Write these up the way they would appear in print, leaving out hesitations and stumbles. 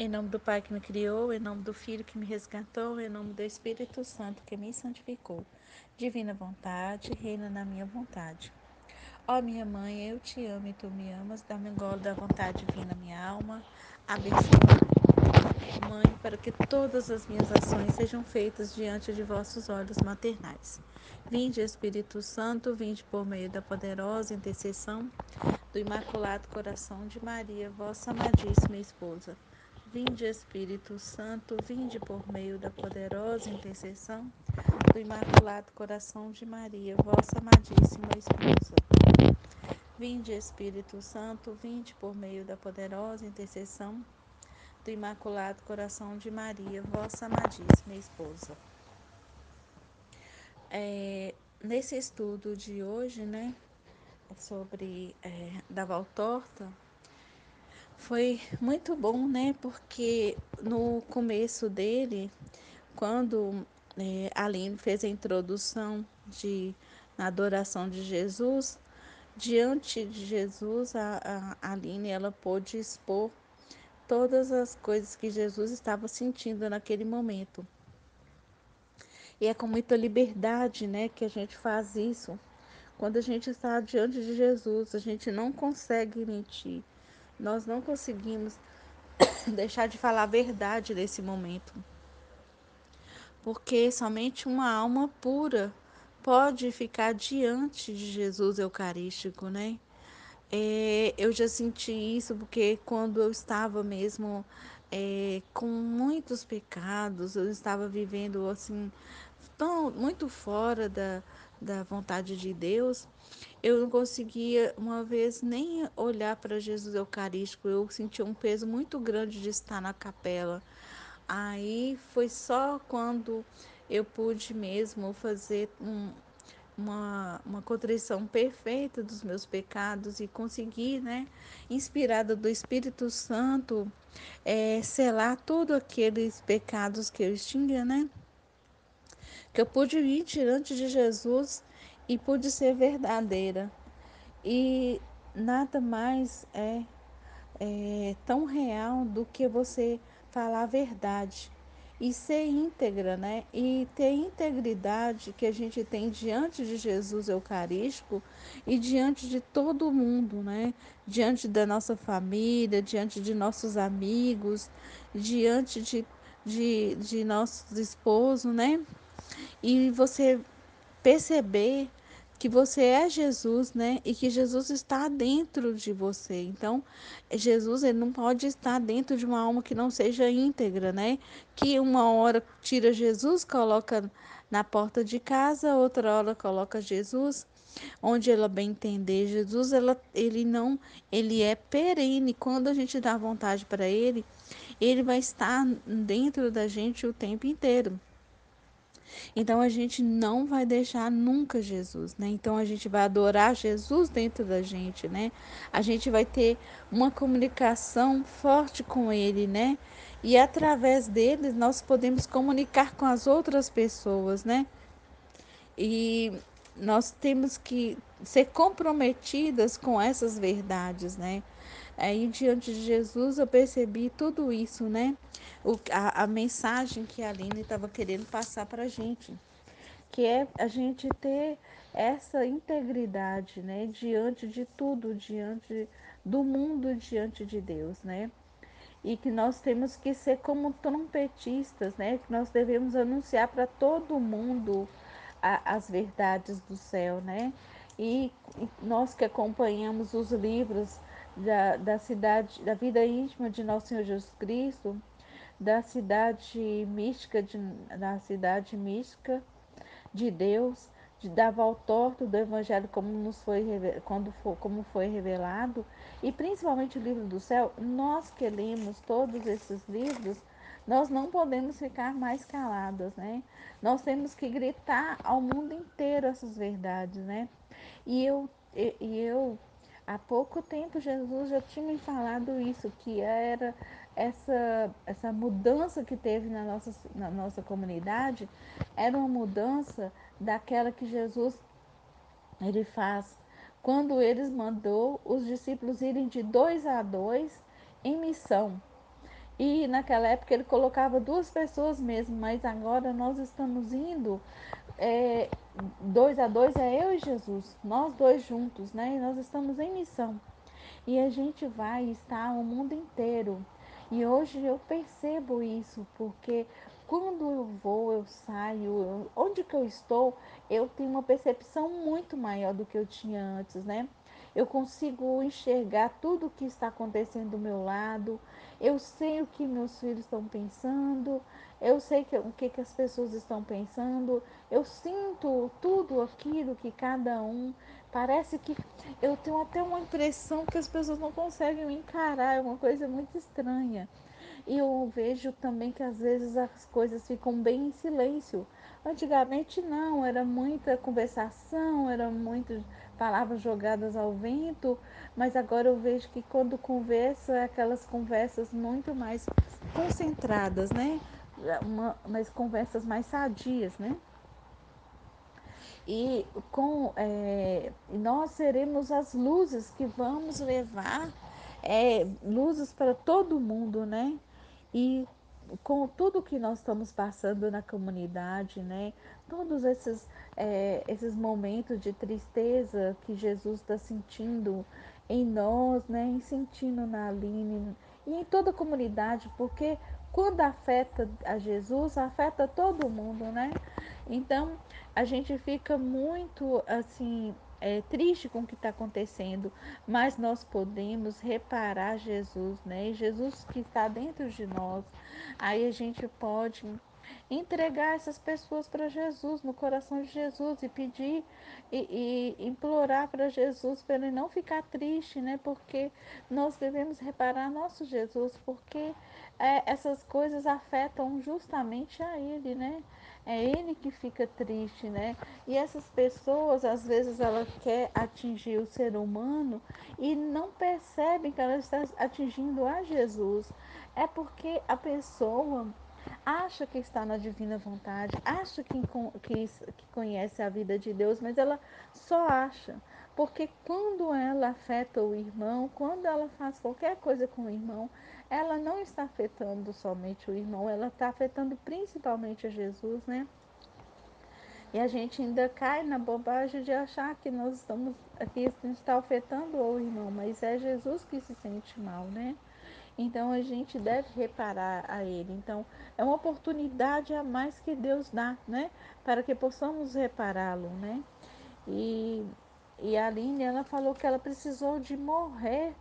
em nome do Pai que me criou, em nome do Filho que me resgatou, em nome do Espírito Santo que me santificou. Divina vontade, reina na minha vontade. Ó minha mãe, eu te amo e tu me amas, dá-me um gole da vontade divina minha alma. Abençoa, mãe, para que todas as minhas ações sejam feitas diante de vossos olhos maternais. Vinde, Espírito Santo, vinde por meio da poderosa intercessão do Imaculado Coração de Maria, vossa amadíssima esposa. Vinde, Espírito Santo, vinde por meio da poderosa intercessão do Imaculado Coração de Maria, vossa amadíssima esposa. Vinde, Espírito Santo, vinde por meio da poderosa intercessão do Imaculado Coração de Maria, vossa amadíssima esposa. Nesse estudo de hoje, né, sobre da Valtorta, foi muito bom, né, porque no começo dele, quando a Aline fez a introdução na adoração de Jesus, diante de Jesus, a Aline, ela pôde expor todas as coisas que Jesus estava sentindo naquele momento. E é com muita liberdade, né, que a gente faz isso. Quando a gente está diante de Jesus, a gente não consegue mentir. Nós não conseguimos deixar de falar a verdade nesse momento. Porque somente uma alma pura pode ficar diante de Jesus Eucarístico, né? Eu já senti isso porque quando eu estava mesmo com muitos pecados, eu estava vivendo assim, muito fora da vontade de Deus, eu não conseguia uma vez nem olhar para Jesus Eucarístico, eu sentia um peso muito grande de estar na capela. Aí foi só quando eu pude mesmo fazer uma contrição perfeita dos meus pecados e conseguir, né, inspirada do Espírito Santo, selar todos aqueles pecados que eu tinha, né, que eu pude ir diante de Jesus e pude ser verdadeira. E nada mais é tão real do que você falar a verdade e ser íntegra, né? E ter integridade que a gente tem diante de Jesus Eucarístico e diante de todo mundo, né? Diante da nossa família, diante de nossos amigos, diante de nossos esposos, né? E você perceber que você é Jesus, né? E que Jesus está dentro de você. Então, Jesus, ele não pode estar dentro de uma alma que não seja íntegra, né? Que uma hora tira Jesus, coloca na porta de casa, outra hora coloca Jesus onde ela bem entender. Jesus, ele não, ele é perene. Quando a gente dá vontade para ele vai estar dentro da gente o tempo inteiro. Então a gente não vai deixar nunca Jesus, né? Então a gente vai adorar Jesus dentro da gente, né? A gente vai ter uma comunicação forte com ele, né? E através deles nós podemos comunicar com as outras pessoas, né? E nós temos que ser comprometidas com essas verdades, né? Aí diante de Jesus eu percebi tudo isso, né? A mensagem que a Aline estava querendo passar para a gente, que é a gente ter essa integridade, né, diante de tudo, diante do mundo, diante de Deus, né? E que nós temos que ser como trompetistas, né? Que nós devemos anunciar para todo mundo as verdades do céu, né? E nós que acompanhamos os livros da cidade, da vida íntima de nosso Senhor Jesus Cristo, da cidade mística, da cidade mística de Deus, de dar volta torta do Evangelho como nos foi como foi revelado, e principalmente o livro do céu, nós que lemos todos esses livros, nós não podemos ficar mais caladas, né? Nós temos que gritar ao mundo inteiro essas verdades, né? E eu há pouco tempo Jesus já tinha me falado isso, que era essa mudança que teve na nossa comunidade, era uma mudança daquela que Jesus ele faz quando eles mandou os discípulos irem de 2 a 2 em missão. E naquela época ele colocava duas pessoas mesmo, mas agora nós estamos indo, é, 2 a 2 é eu e Jesus, nós dois juntos, né? E nós estamos em missão. E a gente vai estar o mundo inteiro. E hoje eu percebo isso, porque quando eu vou, eu saio, onde que eu estou, eu tenho uma percepção muito maior do que eu tinha antes, né? Eu consigo enxergar tudo o que está acontecendo do meu lado, eu sei o que meus filhos estão pensando, eu sei o que as pessoas estão pensando, eu sinto tudo aquilo que cada um. Parece que eu tenho até uma impressão que as pessoas não conseguem me encarar, é uma coisa muito estranha. E eu vejo também que às vezes as coisas ficam bem em silêncio. Antigamente não, era muita conversação, era muitas palavras jogadas ao vento, mas agora eu vejo que quando conversa, é aquelas conversas muito mais concentradas, né? Mas conversas mais sadias, né? E nós seremos as luzes que vamos levar, luzes para todo mundo, né? E com tudo que nós estamos passando na comunidade, né? Todos esses momentos de tristeza que Jesus está sentindo em nós, né? E sentindo na Aline e em toda a comunidade, porque quando afeta a Jesus, afeta todo mundo, né? Então, a gente fica muito assim, triste com o que está acontecendo, mas nós podemos reparar Jesus, né? Jesus que está dentro de nós. Aí a gente pode entregar essas pessoas para Jesus, no coração de Jesus, e pedir e implorar para Jesus para ele não ficar triste, né? Porque nós devemos reparar nosso Jesus, porque essas coisas afetam justamente a ele, né? É ele que fica triste, né? E essas pessoas, às vezes, ela quer atingir o ser humano e não percebem que ela está atingindo a Jesus. É porque a pessoa acha que está na divina vontade, acha que conhece a vida de Deus, mas ela só acha. Porque quando ela afeta o irmão, quando ela faz qualquer coisa com o irmão, ela não está afetando somente o irmão, ela está afetando principalmente a Jesus, né? E a gente ainda cai na bobagem de achar que nós estamos aqui, está afetando o irmão, mas é Jesus que se sente mal, né? Então a gente deve reparar a ele. Então é uma oportunidade a mais que Deus dá, né? Para que possamos repará-lo, né? E, e a Aline, ela falou que ela precisou de morrer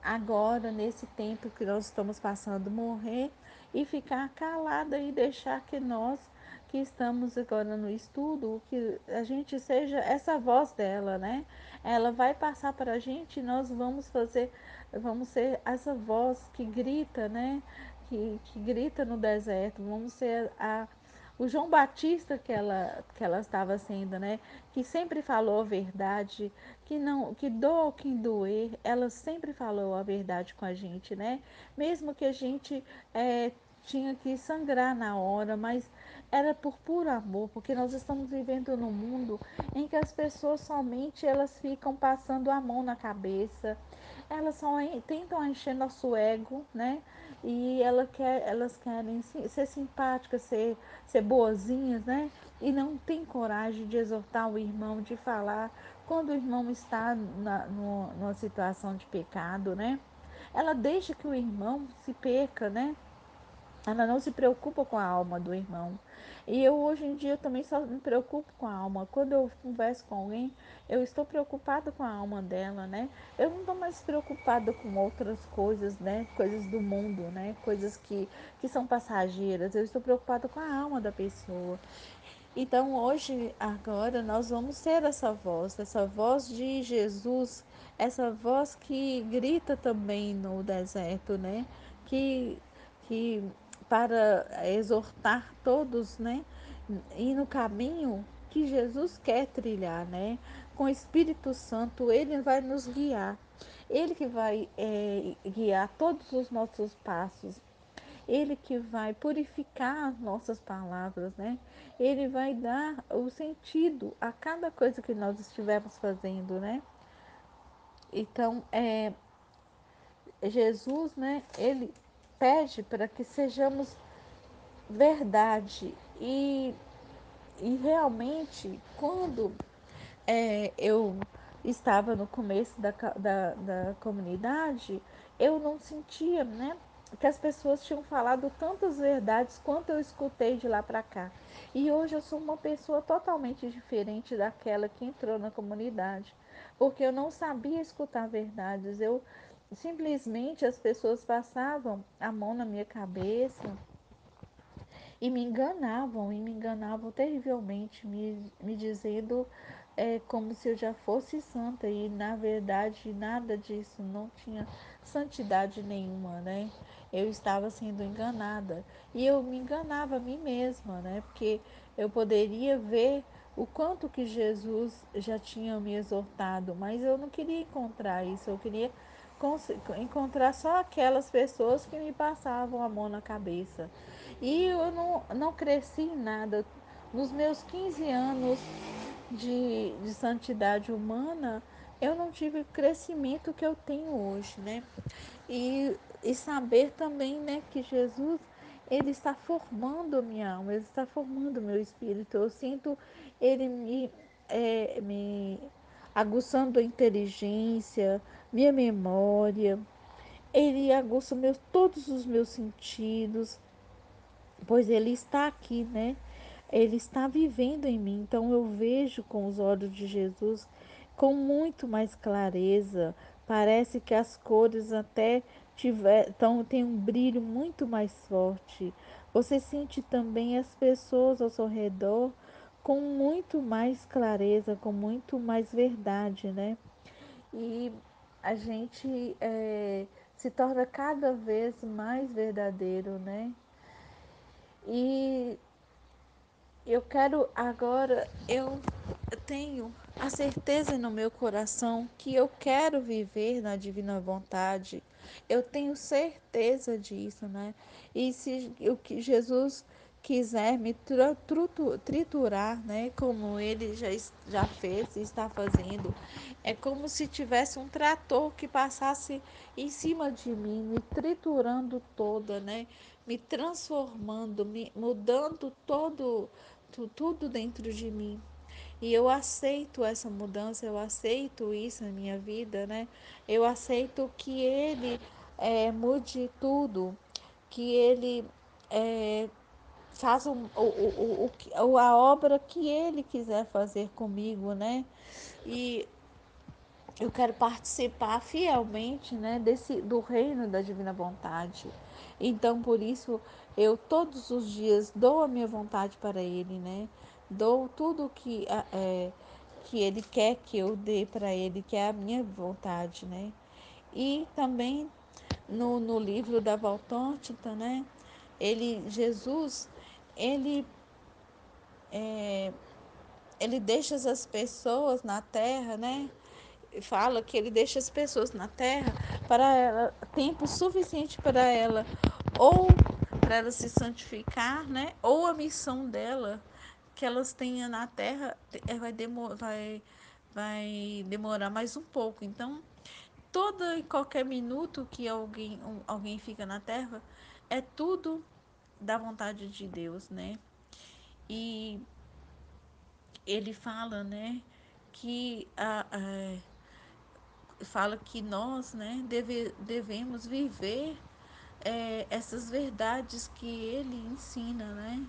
agora, nesse tempo que nós estamos passando, morrer e ficar calada e deixar que nós que estamos agora no estudo, que a gente seja essa voz dela, né? Ela vai passar para a gente e nós vamos ser essa voz que grita, né? Que grita no deserto, vamos ser o João Batista que ela estava sendo, né? Que sempre falou a verdade, que não, que doa quem doer, ela sempre falou a verdade com a gente, né? Mesmo que a gente tinha que sangrar na hora, mas era por puro amor, porque nós estamos vivendo num mundo em que as pessoas somente elas ficam passando a mão na cabeça, elas só tentam encher nosso ego, né? E elas querem ser simpáticas, ser boazinhas, né? E não tem coragem de exortar o irmão, de falar quando o irmão está numa situação de pecado, né? Ela deixa que o irmão se perca, né? Ela não se preocupa com a alma do irmão. E eu hoje em dia também só me preocupo com a alma. Quando eu converso com alguém, eu estou preocupada com a alma dela, né? Eu não estou mais preocupada com outras coisas, né? Coisas do mundo, né? Coisas que são passageiras. Eu estou preocupada com a alma da pessoa. Então, hoje, agora, nós vamos ser essa voz de Jesus, essa voz que grita também no deserto, né? Que, que para exortar todos, né? E no caminho que Jesus quer trilhar, né? Com o Espírito Santo, ele vai nos guiar. Ele que vai guiar todos os nossos passos. Ele que vai purificar as nossas palavras, né? Ele vai dar o sentido a cada coisa que nós estivermos fazendo, né? Então, Jesus, né? pede para que sejamos verdade. E realmente, quando eu estava no começo da comunidade, eu não sentia, né, que as pessoas tinham falado tantas verdades quanto eu escutei de lá para cá. E hoje eu sou uma pessoa totalmente diferente daquela que entrou na comunidade, porque eu não sabia escutar verdades. Eu simplesmente as pessoas passavam a mão na minha cabeça e me enganavam terrivelmente, me dizendo como se eu já fosse santa, e na verdade nada disso, não tinha santidade nenhuma, né? Eu estava sendo enganada e eu me enganava a mim mesma, né? Porque eu poderia ver o quanto que Jesus já tinha me exortado, mas eu não queria encontrar isso, eu queria encontrar só aquelas pessoas que me passavam a mão na cabeça. E eu não cresci em nada. Nos meus 15 anos de santidade humana, eu não tive o crescimento que eu tenho hoje, né? E saber também, né, que Jesus, ele está formando a minha alma, ele está formando o meu espírito. Eu sinto ele me aguçando a inteligência, minha memória. Ele aguça todos os meus sentidos, pois ele está aqui, né? Ele está vivendo em mim. Então eu vejo com os olhos de Jesus com muito mais clareza. Parece que as cores até tem um brilho muito mais forte. Você sente também as pessoas ao seu redor com muito mais clareza, com muito mais verdade, né? E a gente se torna cada vez mais verdadeiro, né? E eu quero agora, eu tenho a certeza no meu coração que eu quero viver na divina vontade. Eu tenho certeza disso, né? E se o que Jesus quiser me triturar, né, como ele já fez e está fazendo, é como se tivesse um trator que passasse em cima de mim, me triturando toda, né? Me transformando, me mudando tudo dentro de mim. E eu aceito essa mudança, eu aceito isso na minha vida, né? Eu aceito que Ele mude tudo, que Ele é, faça a obra que Ele quiser fazer comigo, né? E eu quero participar fielmente, né, do reino da divina vontade. Então, por isso, eu todos os dias dou a minha vontade para Ele, né? Dou tudo que Ele quer que eu dê para Ele, que é a minha vontade, né? E também no livro da Valtôntica, né? Jesus, ele ele deixa as pessoas na terra, né? Fala que ele deixa as pessoas na terra para ela tempo suficiente para ela ou para ela se santificar, né? Ou a missão dela que elas tenham na terra vai demorar mais um pouco. Então, todo e qualquer minuto que alguém fica na terra é tudo da vontade de Deus, né? E ele fala, né, que fala que nós, né, devemos viver essas verdades que ele ensina, né?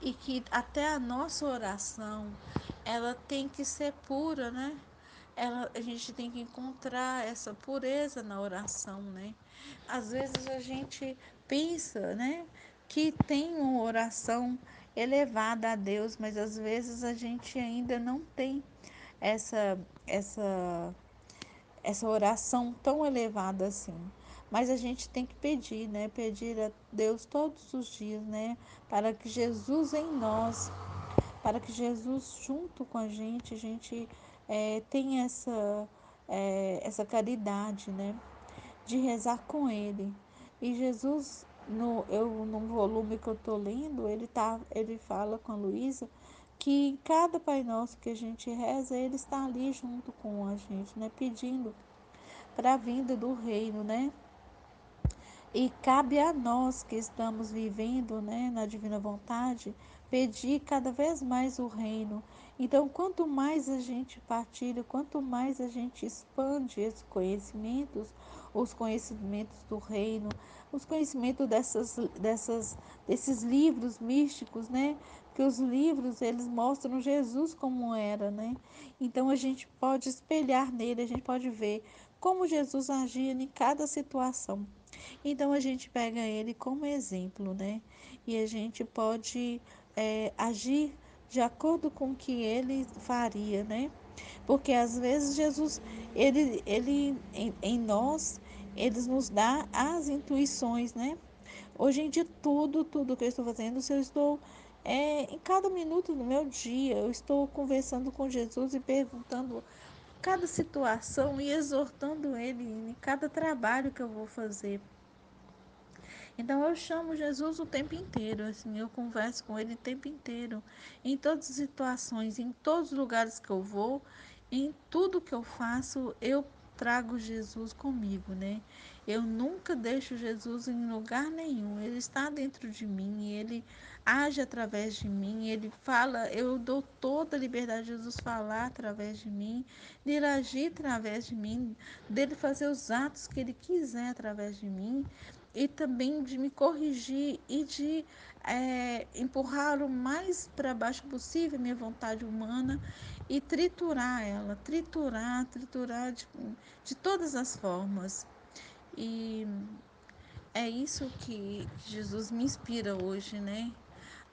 E que até a nossa oração, ela tem que ser pura, né? A gente tem que encontrar essa pureza na oração, né? Às vezes a gente pensa, né, que tem uma oração elevada a Deus, mas às vezes a gente ainda não tem essa essa essa oração tão elevada assim. Mas a gente tem que pedir, né? Pedir a Deus todos os dias, né? Para que Jesus em nós, para que Jesus junto com a gente tenha essa caridade, né? De rezar com Ele. E Jesus, no volume que eu estou lendo, ele fala com a Luísa que em cada Pai Nosso que a gente reza, Ele está ali junto com a gente, né? Pedindo para a vinda do reino, né? E cabe a nós que estamos vivendo, né, na divina vontade, pedir cada vez mais o reino. Então, quanto mais a gente partilha, quanto mais a gente expande esses conhecimentos, os conhecimentos do reino, os conhecimentos desses livros místicos, né? Porque os livros, eles mostram Jesus como era, né? Então, a gente pode espelhar nele, a gente pode ver como Jesus agia em cada situação. Então a gente pega ele como exemplo, né? E a gente pode agir de acordo com o que ele faria, né? Porque às vezes Jesus, ele em nós, ele nos dá as intuições, né? Hoje em dia, tudo que eu estou fazendo, se eu estou em cada minuto do meu dia, eu estou conversando com Jesus e perguntando cada situação e exortando ele em cada trabalho que eu vou fazer. Então eu chamo Jesus o tempo inteiro, assim, eu converso com ele o tempo inteiro, em todas as situações, em todos os lugares que eu vou, em tudo que eu faço, eu trago Jesus comigo, né? Eu nunca deixo Jesus em lugar nenhum. Ele está dentro de mim, ele age através de mim, ele fala, eu dou toda a liberdade de Jesus falar através de mim, dele agir através de mim, dele fazer os atos que ele quiser através de mim e também de me corrigir e de empurrar o mais para baixo possível a minha vontade humana e triturar ela, triturar de todas as formas. E é isso que Jesus me inspira hoje, né?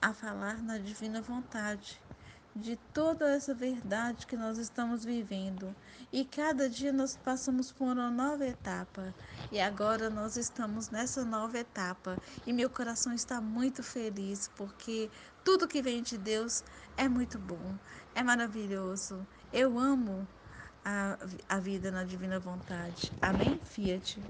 A falar na divina vontade, de toda essa verdade que nós estamos vivendo. E cada dia nós passamos por uma nova etapa. E agora nós estamos nessa nova etapa. E meu coração está muito feliz, porque tudo que vem de Deus é muito bom, é maravilhoso. Eu amo a vida na divina vontade. Amém, Fiat?